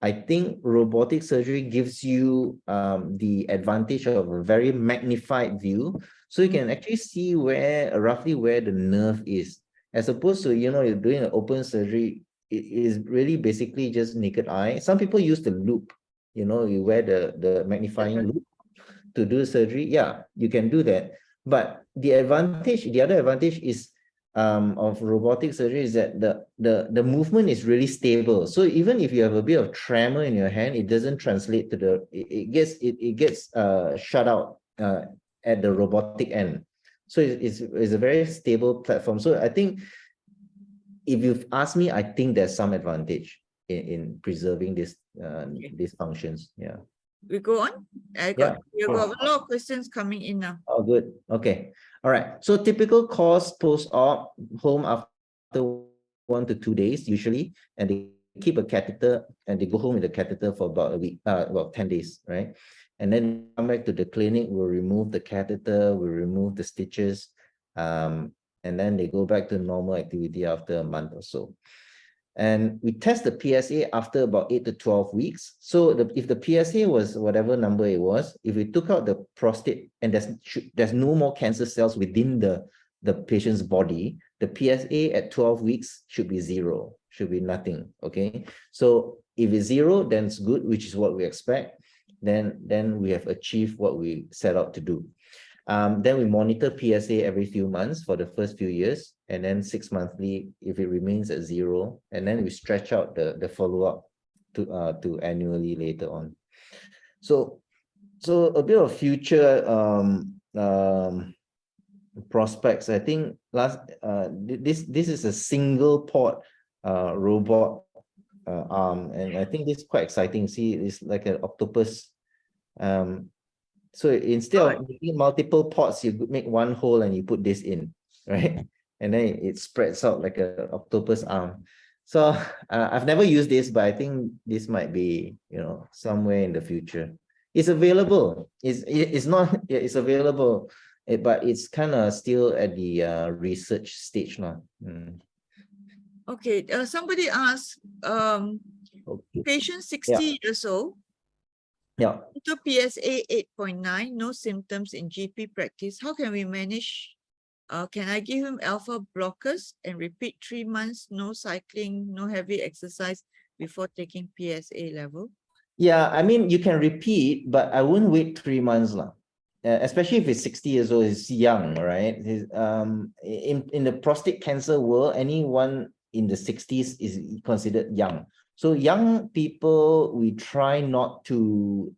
I think robotic surgery gives you the advantage of a very magnified view, so you can actually see roughly where the nerve is, as opposed to, you're doing an open surgery. It is really basically just naked eye. Some people use the loop, you wear the magnifying loop to do surgery. Yeah, you can do that. But the other advantage is of robotic surgery is that the movement is really stable. So even if you have a bit of tremor in your hand, it doesn't translate to it gets shut out at the robotic end. So it's a very stable platform. So I think, if you've asked me, I think there's some advantage in preserving these functions. Yeah. We go on. You got a lot of questions coming in now. Oh, good. Okay. All right. So typical course post-op, home after 1 to 2 days usually, and they keep a catheter and they go home with a catheter for about a week, about 10 days, right? And then come back to the clinic, we'll remove the catheter, we'll remove the stitches, and then they go back to normal activity after a month or so. And we test the PSA after about 8 to 12 weeks. So if the PSA was whatever number it was, if we took out the prostate and there's no more cancer cells within the patient's body, the PSA at 12 weeks should be 0, should be nothing. Okay. So if it's 0, then it's good, which is what we expect. Then we have achieved what we set out to do. Then we monitor PSA every few months for the first few years, and then 6 monthly if it remains at 0, and then we stretch out the follow-up to annually later on. So a bit of future prospects. I think this is a single port robot arm, and I think this is quite exciting. See, it's like an octopus. So instead of making multiple ports, you make one hole and you put this in, right? And then it spreads out like an octopus arm. So I've never used this, but I think this might be, somewhere in the future. It's available. It's not. It's available, but it's kind of still at the research stage now. Okay. Somebody asked, patient 60 years old. Yeah. PSA 8.9, no symptoms in GP practice. How can we manage Can I give him alpha blockers and repeat 3 months, no cycling, no heavy exercise before taking PSA level? Yeah, I mean, you can repeat, but I wouldn't wait 3 months lah. Especially if it's 60 years old, it's young, right? In the prostate cancer world, anyone in the 60s is considered young. So young people, we try not to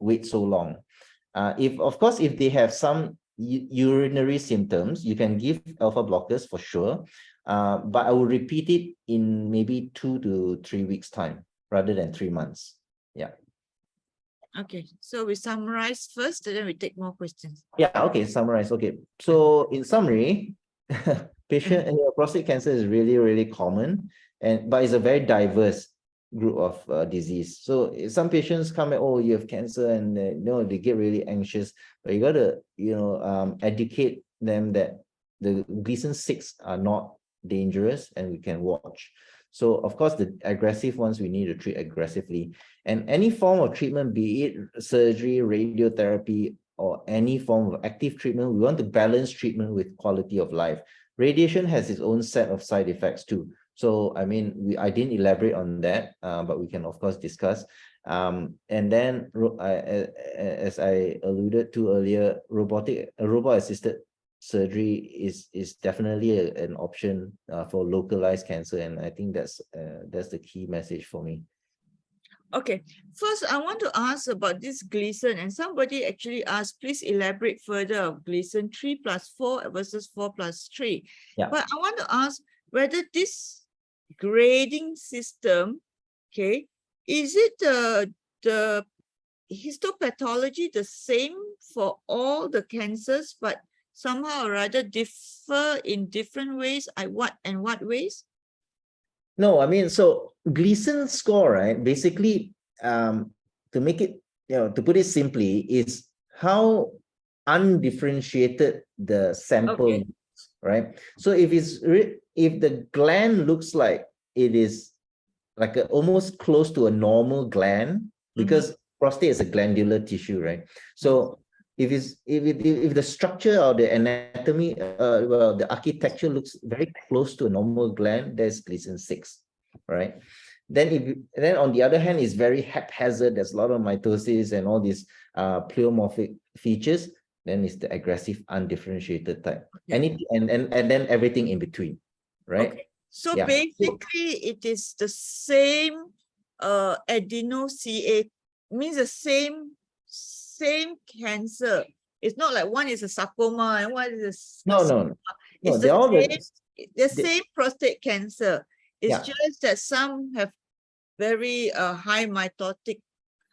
wait so long. Of course, if they have some urinary symptoms, you can give alpha blockers for sure. But I will repeat it in maybe 2 to 3 weeks time rather than 3 months. Yeah. Okay, so we summarize first and then we take more questions. Yeah, okay, summarize. Okay. So in summary, prostate cancer is really, really common, but it's a very diverse group of disease. So some patients come and, oh, you have cancer, and they get really anxious, but you got to educate them that the Gleason 6 are not dangerous and we can watch. So of course, the aggressive ones we need to treat aggressively, and any form of treatment, be it surgery, radiotherapy, or any form of active treatment, we want to balance treatment with quality of life. Radiation has its own set of side effects too. So, I mean, I didn't elaborate on that, but we can, of course, discuss. And then, as I alluded to earlier, robot-assisted surgery is definitely an option for localized cancer. And I think that's the key message for me. Okay, first I want to ask about this Gleason, and somebody actually asked, please elaborate further of Gleason 3+4 versus 4+3. Yeah. But I want to ask whether this grading system, okay, is it the histopathology the same for all the cancers, but somehow or other differ in different ways? What ways? No, I mean, so Gleason score, right? Basically, to make it, to put it simply, is how undifferentiated the sample Okay. is, right? So if the gland looks like it is like almost close to a normal gland, because prostate is a glandular tissue, right? So if the structure or the anatomy, the architecture looks very close to a normal gland, there's Gleason 6, right? Then on the other hand, it's very haphazard. There's a lot of mitosis and all these pleomorphic features. Then it's the aggressive, undifferentiated type. Okay. And then everything in between, right? Okay. So basically, it is the same adeno-CA, means the same cancer. It's not like one is a sarcoma and one is a no. It's the same prostate cancer. It's just that some have very high mitotic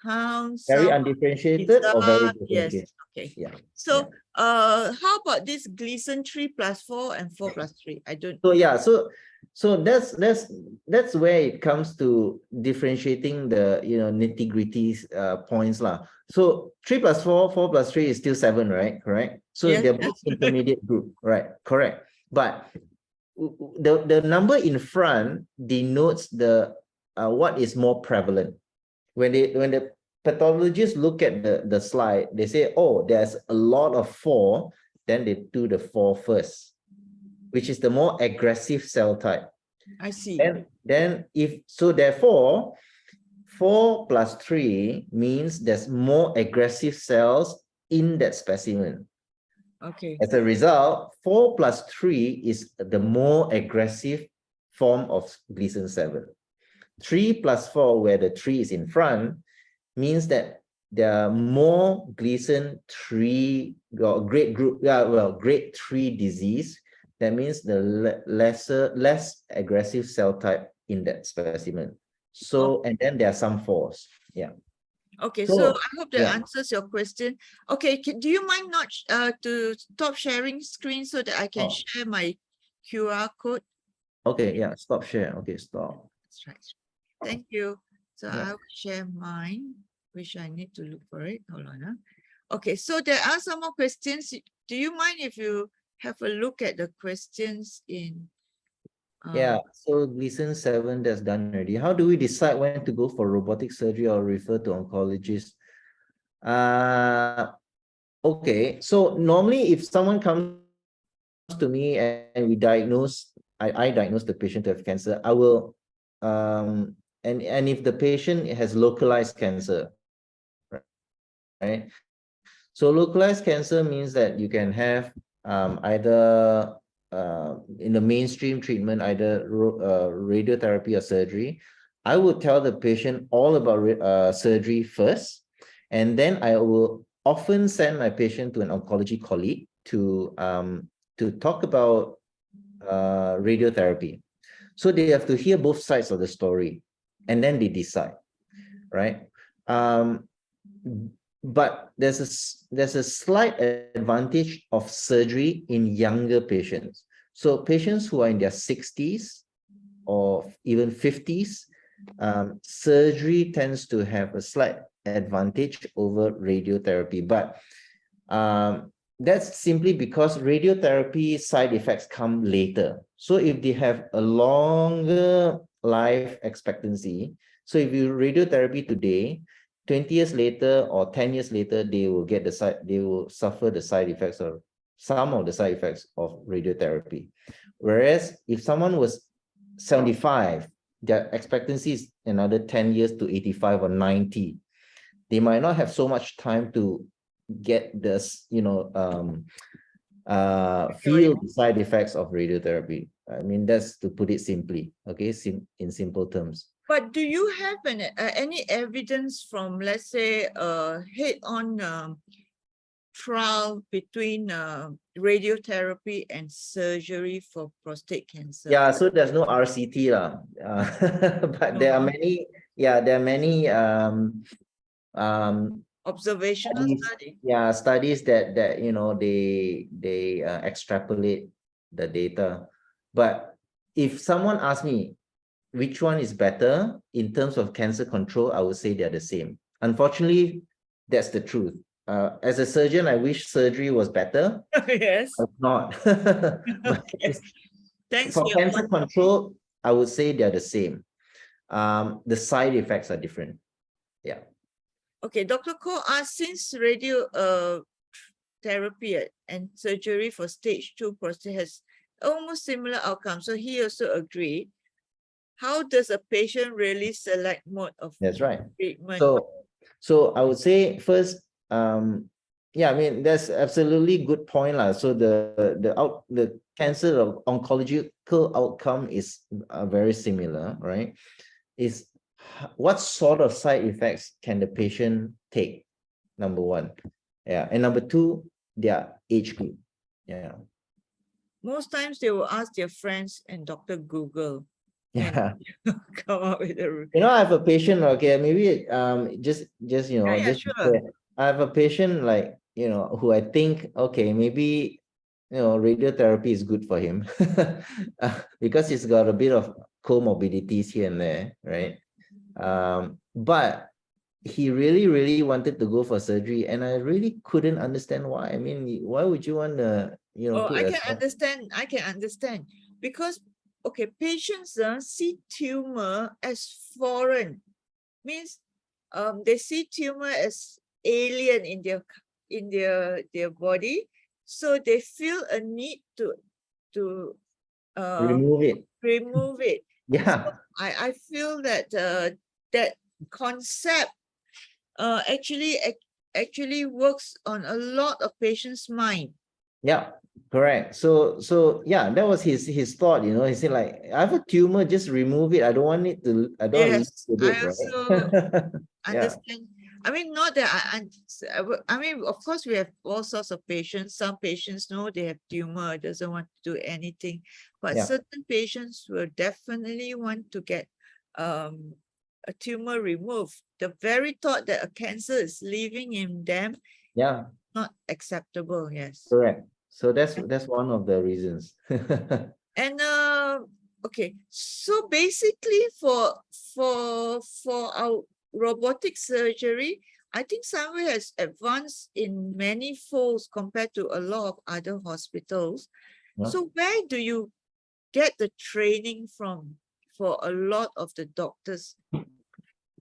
counts. Very undifferentiated or very differentiated. Yes. Okay. Yeah. So how about this Gleason 3+4 and 4+3? I don't. So yeah, so that's where it comes to differentiating the nitty-gritty points lah. So 3+4, 4+3 is still 7, right? Correct. So Yes, they're both intermediate group, right? Correct. But the number in front denotes the what is more prevalent. When the pathologists look at the slide, they say, oh, there's a lot of 4, then they do the 4 first, which is the more aggressive cell type. I see. Then therefore, 4+3 means there's more aggressive cells in that specimen. Okay. As a result, 4+3 is the more aggressive form of Gleason 7. 3+4, where the 3 is in front, means that there are more Gleason 3 or grade 3 disease. That means the less aggressive cell type in that specimen. So, and then there are some 4s. Yeah. Okay, so I hope that answers your question. Okay, do you mind not to stop sharing screen so that I can share my QR code? Okay, yeah, stop share. Okay, stop. That's right. Thank you. So I will share mine, which I need to look for it. Hold on. Okay, so there are some more questions. Do you mind if you have a look at the questions in so Gleason 7, that's done already. How do we decide when to go for robotic surgery or refer to oncologist? Okay, so normally if someone comes to me and we diagnose, I diagnose the patient to have cancer, I will, and if the patient has localized cancer, right? So localized cancer means that you can have either in the mainstream treatment, either radiotherapy or surgery. I would tell the patient all about surgery first, and then I will often send my patient to an oncology colleague to talk about radiotherapy. So they have to hear both sides of the story, and then they decide, right? But there's a slight advantage of surgery in younger patients. So patients who are in their 60s or even 50s, surgery tends to have a slight advantage over radiotherapy. But that's simply because radiotherapy side effects come later. So if they have a longer life expectancy, so if you radiotherapy today, 20 years later or 10 years later, they will suffer the side effects or some of the side effects of radiotherapy. Whereas if someone was 75, their expectancy is another 10 years to 85 or 90. They might not have so much time to get this, feel the side effects of radiotherapy. I mean, that's to put it simply, okay, in simple terms. But do you have any evidence from, let's say, a head-on trial between radiotherapy and surgery for prostate cancer? Yeah, so there's no RCT but there are many. Yeah, there are many observational study. Yeah, studies that they extrapolate the data. But if someone asks me which one is better in terms of cancer control, I would say they're the same. Unfortunately, that's the truth. As a surgeon, I wish surgery was better. Yes. But not. Okay. Thanks For cancer control, I would say they're the same. The side effects are different. Yeah. Okay, Dr. Koh asked, since radio therapy and surgery for stage 2 prostate has almost similar outcomes, so he also agreed. How does a patient really select mode of That's right. treatment? So I would say first, yeah, I mean, that's absolutely good point. So the cancer of oncological outcome is very similar, right? Is what sort of side effects can the patient take? Number one. Yeah. And number two, their age group. Yeah. Most times they will ask their friends and Dr. Google. Yeah. Come up with a. I have a patient, okay, maybe just Sure. I have a patient like, who I think, okay, maybe radiotherapy is good for him because he's got a bit of comorbidities here and there, right? But he really wanted to go for surgery, and I really couldn't understand why. I mean, why would you want to, I can understand because, okay, patients see tumor as foreign, means they see tumor as alien in their body, so they feel a need to remove it. Yeah. So I feel that that concept actually works on a lot of patients' mind. Yeah, correct. So yeah, that was his thought. He said, like, I have a tumor, just remove it. I don't want it to. I don't want Yes, to live with it, right? understand. I mean, not that I mean, of course, we have all sorts of patients. Some patients know they have tumor, doesn't want to do anything, but certain patients will definitely want to get a tumor removed. The very thought that a cancer is living in them, not acceptable. Yes, correct. So that's one of the reasons. And okay, so basically for our robotic surgery, I think Sunway has advanced in many folds compared to a lot of other hospitals. So where do you get the training from for a lot of the doctors?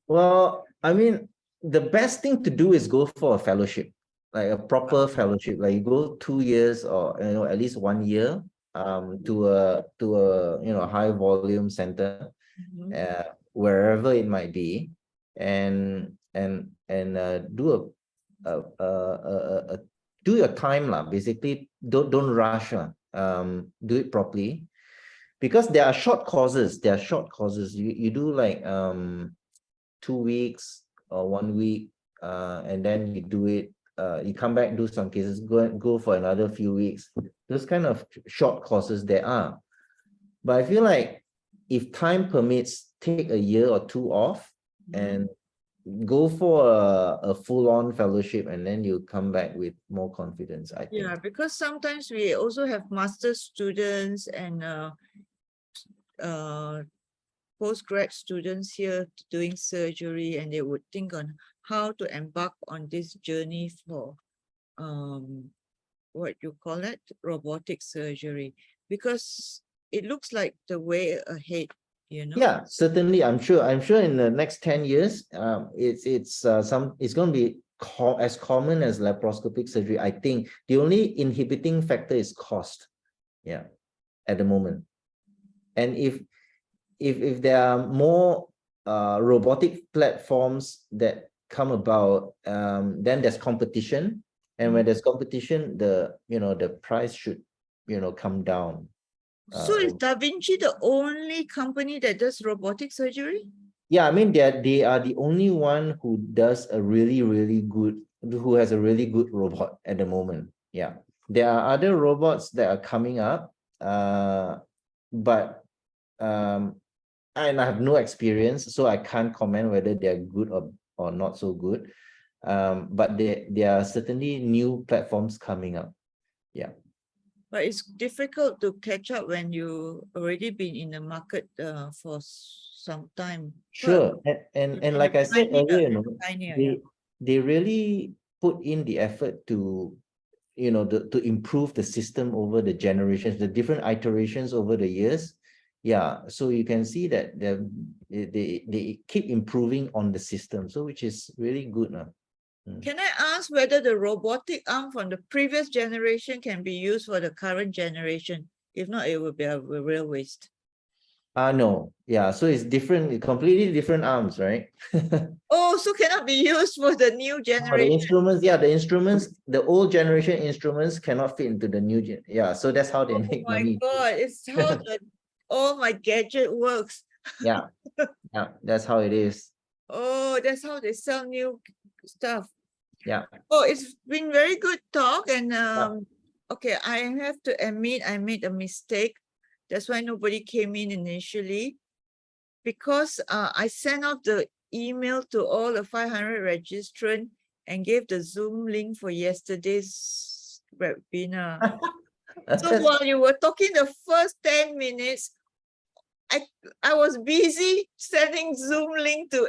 Well, I mean, the best thing to do is go for a fellowship. like a proper fellowship, like you go 2 years or at least 1 year to a high volume center, wherever it might be, and do do your time lah. Basically, don't rush lah. Do it properly, because there are short courses. You do like 2 weeks or 1 week, and then you do it. You come back, do some cases, go for another few weeks. Those kind of short courses there are, but I feel like if time permits, take a year or 2 off and go for a full-on fellowship, and then you come back with more confidence, I think. Yeah, because sometimes we also have master's students and postgrad students here doing surgery, and they would think on how to embark on this journey for what you call it, robotic surgery, because it looks like the way ahead, you know. Yeah, certainly. I'm sure in the next 10 years, it's going to be as common as laparoscopic surgery. I think the only inhibiting factor is cost. Yeah, at the moment. And if there are more robotic platforms that come about, then there's competition. And when there's competition, the price should come down. So is Da Vinci the only company that does robotic surgery? Yeah, I mean they are the only one who does a who has a really good robot at the moment. Yeah, there are other robots that are coming up, but and I have no experience, so I can't comment whether they're good or not so good. But there are certainly new platforms coming up. Yeah. But it's difficult to catch up when you already been in the market for some time. Sure. And like I said earlier, pioneer, they really put in the effort to to improve the system over the generations, the different iterations over the years. Yeah, so you can see that they keep improving on the system, so which is really good. Can I ask whether the robotic arm from the previous generation can be used for the current generation? If not, it will be a real waste. No. Yeah, so it's different, completely different arms, right? Oh, so cannot be used for the new The generation. instruments, the old generation instruments cannot fit into the new gen. Yeah, so that's how they make money. Oh my God, it's how all my gadget works. Yeah, that's how it is. Oh, that's how they sell new stuff. Yeah. Oh, it's been very good talk, and okay, I have to admit I made a mistake. That's why nobody came in initially, because I sent out the email to all the 500 registrants and gave the Zoom link for yesterday's webinar. So while you were talking the first 10 minutes, I was busy sending Zoom link to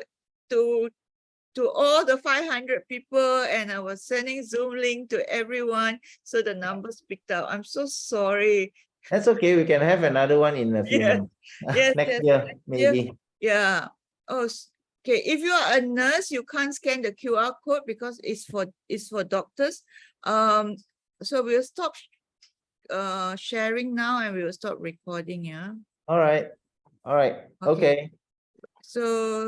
all the 500 people, and I was sending Zoom link to everyone, so the numbers picked up. I'm so sorry. That's okay. We can have another one in a few months. Yes, Next year, maybe. Yeah. Oh, okay. If you are a nurse, you can't scan the QR code because it's for doctors. So we'll stop sharing now, and we will stop recording. Yeah. All right. Okay. So